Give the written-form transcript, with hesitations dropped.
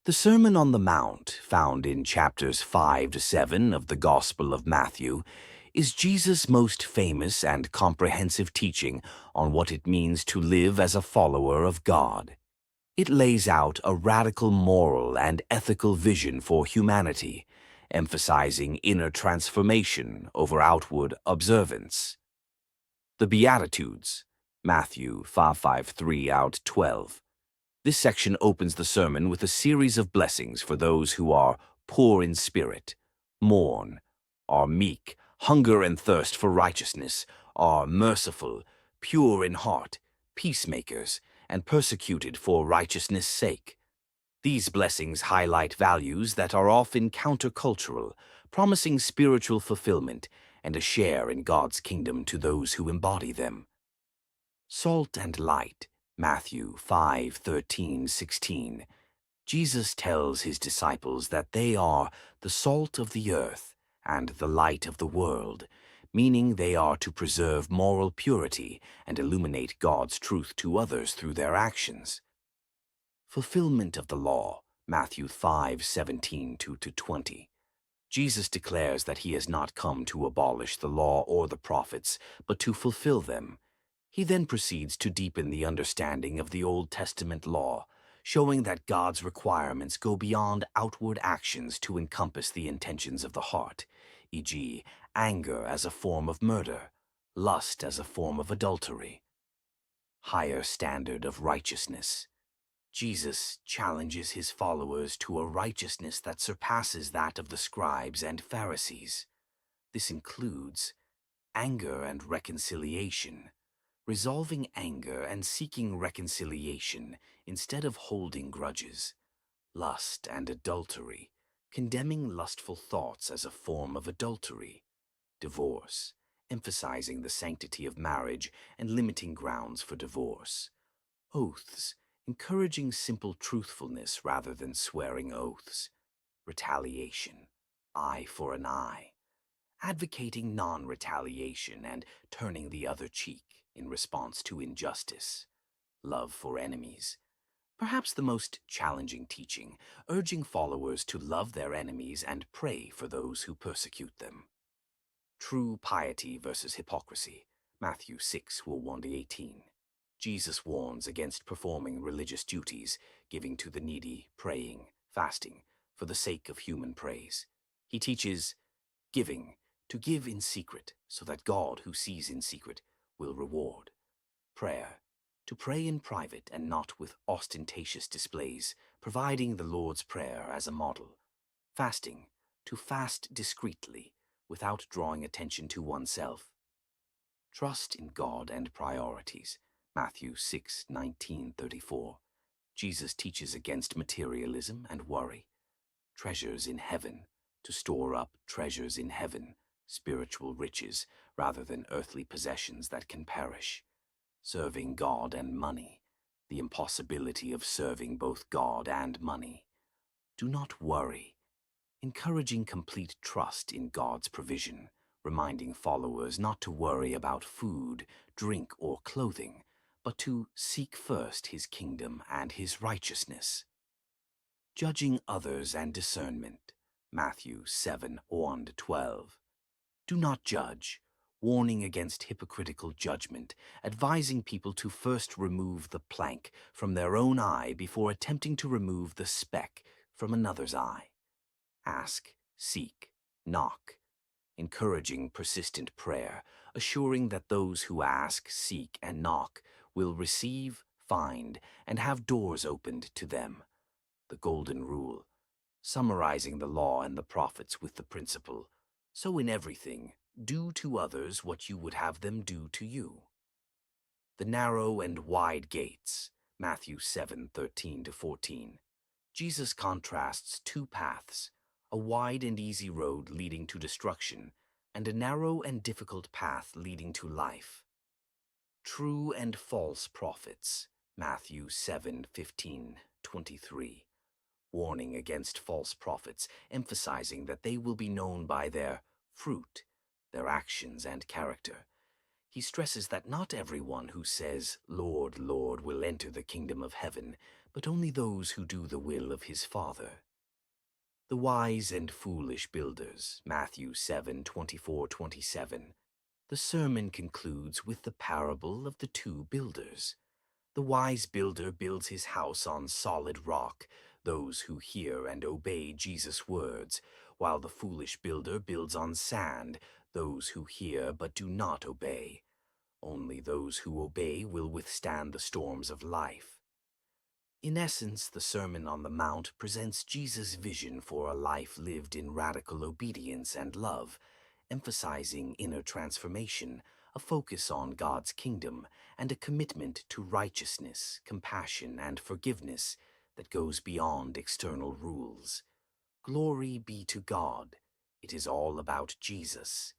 The Sermon on the Mount, found in chapters 5 to 7 of the Gospel of Matthew, is Jesus' most famous and comprehensive teaching on what it means to live as a follower of God. It lays out a radical moral and ethical vision for humanity, emphasizing inner transformation over outward observance. The Beatitudes, Matthew 5:3 out 12. This section opens the sermon with a series of blessings for those who are poor in spirit, mourn, are meek, hunger and thirst for righteousness, are merciful, pure in heart, peacemakers, and persecuted for righteousness' sake. These blessings highlight values that are often countercultural, promising spiritual fulfillment and a share in God's kingdom to those who embody them. Salt and light, Matthew 5:13-16. Jesus tells his disciples that they are the salt of the earth and the light of the world, meaning they are to preserve moral purity and illuminate God's truth to others through their actions. Fulfillment of the law, Matthew 5:17-20. Jesus declares that he has not come to abolish the law or the prophets, but to fulfill them. He then proceeds to deepen the understanding of the Old Testament law, showing that God's requirements go beyond outward actions to encompass the intentions of the heart, e.g., anger as a form of murder, lust as a form of adultery. Higher standard of righteousness. Jesus challenges his followers to a righteousness that surpasses that of the scribes and Pharisees. This includes anger and reconciliation, resolving anger and seeking reconciliation instead of holding grudges, lust and adultery, condemning lustful thoughts as a form of adultery, divorce, emphasizing the sanctity of marriage and limiting grounds for divorce, oaths, encouraging simple truthfulness rather than swearing oaths, retaliation, eye for an eye, advocating non-retaliation and turning the other cheek in response to injustice, love for enemies. Perhaps the most challenging teaching, urging followers to love their enemies and pray for those who persecute them. True piety versus hypocrisy, Matthew 6:1-18. Jesus warns against performing religious duties, giving to the needy, praying, fasting, for the sake of human praise. He teaches giving, to give in secret, so that God, who sees in secret, will reward. Prayer, to pray in private and not with ostentatious displays, providing the Lord's Prayer as a model. Fasting, to fast discreetly, without drawing attention to oneself. Trust in God and priorities, Matthew 6:19-34. Jesus teaches against materialism and worry. Treasures in heaven, to store up treasures in heaven, spiritual riches, rather than earthly possessions that can perish. Serving God and money, the impossibility of serving both God and money. Do not worry, encouraging complete trust in God's provision, reminding followers not to worry about food, drink, or clothing, but to seek first his kingdom and his righteousness. Judging others and discernment, Matthew 7:1-12. Do not judge, warning against hypocritical judgment, advising people to first remove the plank from their own eye before attempting to remove the speck from another's eye. Ask, seek, knock, encouraging persistent prayer, assuring that those who ask, seek, and knock will receive, find, and have doors opened to them. The Golden Rule, summarizing the law and the prophets with the principle, so in everything, do to others what you would have them do to you. The narrow and wide gates, Matthew 7:13-14. Jesus contrasts two paths, a wide and easy road leading to destruction, and a narrow and difficult path leading to life. True and false prophets, Matthew 7:15-23. Warning against false prophets, emphasizing that they will be known by their fruit, their actions and character. He stresses that not everyone who says, "Lord, Lord," will enter the kingdom of heaven, but only those who do the will of his Father. The wise and foolish builders, Matthew 7:24-27. The sermon concludes with the parable of the two builders. The wise builder builds his house on solid rock, those who hear and obey Jesus' words, while the foolish builder builds on sand, those who hear but do not obey. Only those who obey will withstand the storms of life. In essence, the Sermon on the Mount presents Jesus' vision for a life lived in radical obedience and love, emphasizing inner transformation, a focus on God's kingdom, and a commitment to righteousness, compassion, and forgiveness that goes beyond external rules. Glory be to God. It is all about Jesus.